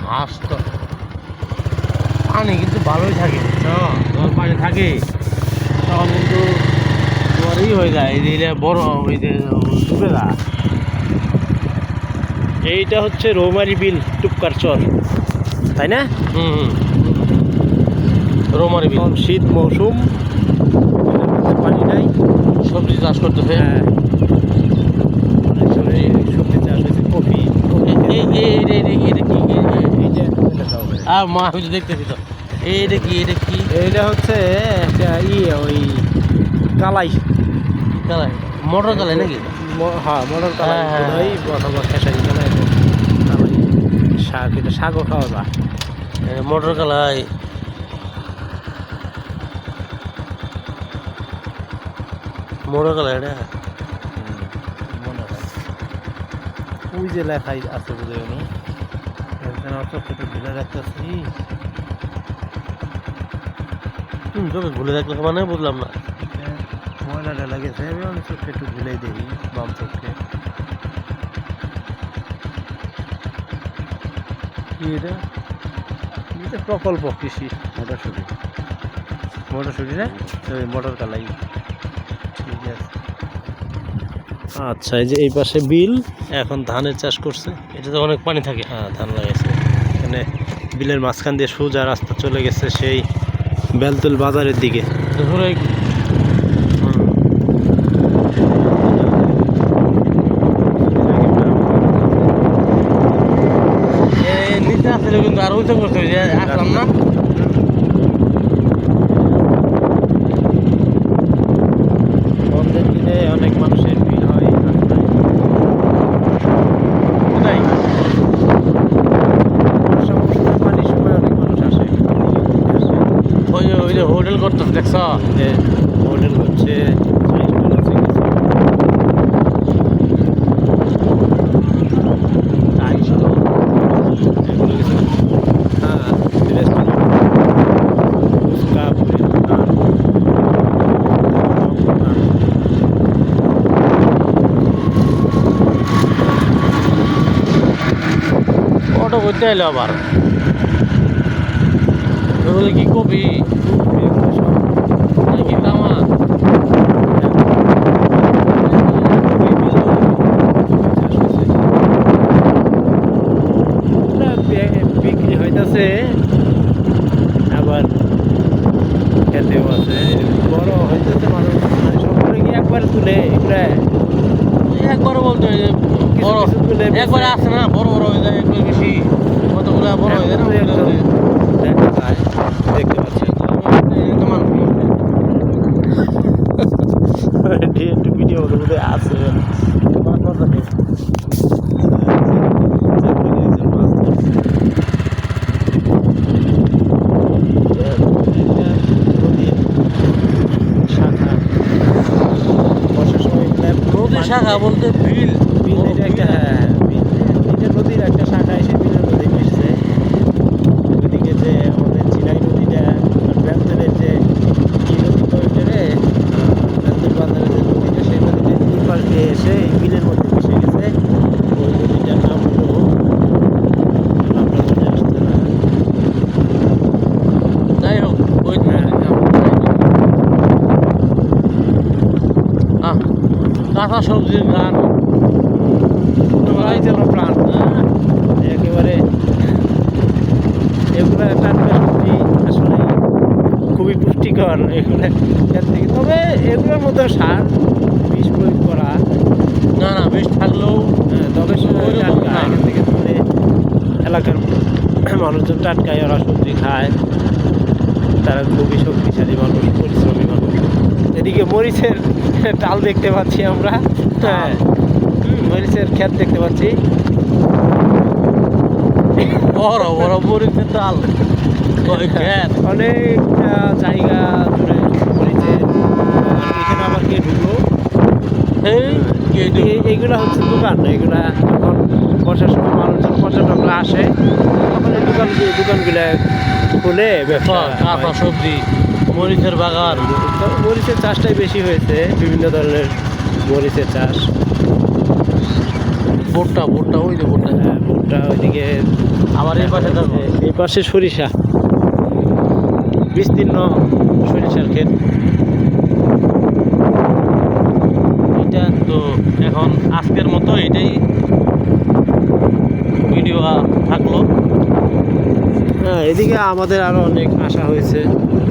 হাঁস তো পানি কিন্তু ভালোই থাকে, যখন পানি থাকে তখন কিন্তু তোমারই হয়ে যায়, এই যে বড় ওই যে ডুবে যায়। এইটা হচ্ছে রৌমারি বিল টুপকার চর, তাই না? রৌমারি বিল। শীত মৌসুম, পানি নাই, সবজি চাষ করতেছে। হ্যাঁ, সবজি চাষ হয়েছে, কফি। মা আমি তো দেখতেছি তো, এইটা কি এইটা হচ্ছে একটা ওই কালাই কালাই, মটর কালাই নাকি? হ্যাঁ, মটর কালাই হ্যাঁ, ওই অথবা খেসারি কালাই, কালাই শাক, এটা শাকও খাওয়া যায়। মটর কালাই। মটর কালাই এটা মনে হয় ওই যে লেখাই আছে, বুঝে উনি চোখে তো ঢিলে রাখতেছি। চোখে ভুলে রাখলে মানে বুঝলাম না। ময়লাটা লাগেছে, আমি অনেক চোখে একটু ঢিলাই দিই, বাম চোখে। কি এটা? এটা প্রকল্প কৃষি মটরশুটি, মটরশুটি না, ওই মটর কালাই। ঠিক আছে, আচ্ছা। এই যে এই পাশে বিল, এখন ধানের চাষ করছে। এটা তো অনেক পানি থাকে। হ্যাঁ, ধান লাগাইছে এখানে। বিলের মাঝখান দিয়ে সোজা রাস্তা চলে গেছে সেই বেলতুল বাজারের দিকে। নিচে আসলে কিন্তু আর উঁচু করতে যে আসলাম না। বন্ধের দিনে অনেক মানুষের ভিড় হয় রাস্তায়। তাই বর্ষা মৌসুমে পানির সময় অনেক মানুষ আসে, ওই যে হোটেল করতেছে দেখছ? যে হোটেল হচ্ছে, অটো করতে এলো আবার। ওগুলো কি কপি নাকি তামা? বিক্রি হইতেছে, আবার খেতেও আছে, বড় হইতেছে মানুষ। মানে সবগুলো কি একবার তুলে এগুলা? একবারও বলতে হয় যে বড় কিছু তুলে একবারে আসে না, বড় বড় হয়ে যায়, একটু বেশি কতগুলো বড় হয়ে যায় না। দেখা যায়, দেখতে পাচ্ছি। একটু ভিডিও মধ্যে আছে। শাখা, বর্ষার সময় নদী শাখা বলতে বিল। বিল, এটা একটা, এটা নদীর একটা শাখা এসে বিলের মধ্যে মিশছে। ওইদিকে যে আমাদের চিরাই নদীটা, বেলতলের যে কি নদী তো ওইটা রে, বেলতল বাজারের যে নদীটা, সেই নদীটা এই পাশ দিয়ে এসে এই বিলের মধ্যে মিশে গেছে। ওই নদীটার নাম হলো, নামটা মনে আসছে না। যাই হোক, ওই কাঁচা সবজির গান তোমরাই যেন প্রাণ, একেবারে এগুলা টাটকা সবজি, আসলে খুবই পুষ্টিকর এগুলো খেত থেকে। তবে এগুলোর মধ্যে সার বিষ প্রয়োগ করা, না বেশ থাকলেও তবে টাটকা এখান থেকে তুলে এলাকার মানুষজন টাটকায় ওরা সবজি খায়। তারা খুবই শক্তিশালী মানুষ, পরিশ্রমী মানুষ। এদিকে মরিচের ডাল দেখতে পাচ্ছি আমরা, হ্যাঁ, মরিচের ক্ষেত দেখতে পাচ্ছি, বড় বড় মরিচের ডাল। অনেকটা জায়গা জুড়ে মরিচের। এখানে আবার কে ঢুকলো? এইগুলা হচ্ছে দোকান। এগুলা যখন বর্ষার সময় মানুষজন, পর্যটকরা আসে, তখন এই দোকানগুলা খুলে ব্যবসা। কাঁচা সবজি, মরিচের বাগান। মরিচের চাষটাই বেশি হয়েছে, বিভিন্ন ধরনের মরিচের চাষ। ভুট্টা ভুট্টা ওই যে ভুট্টা হ্যাঁ, ভুট্টা ওইদিকে। আবার এই পাশে দেখো এই পাশে সরিষা, বিস্তীর্ণ সরিষার ক্ষেত। এটা তো এখন আজকের মতো এটাই ভিডিও থাকলো। হ্যাঁ, এদিকে আমাদের আরো অনেক আশা হয়েছে।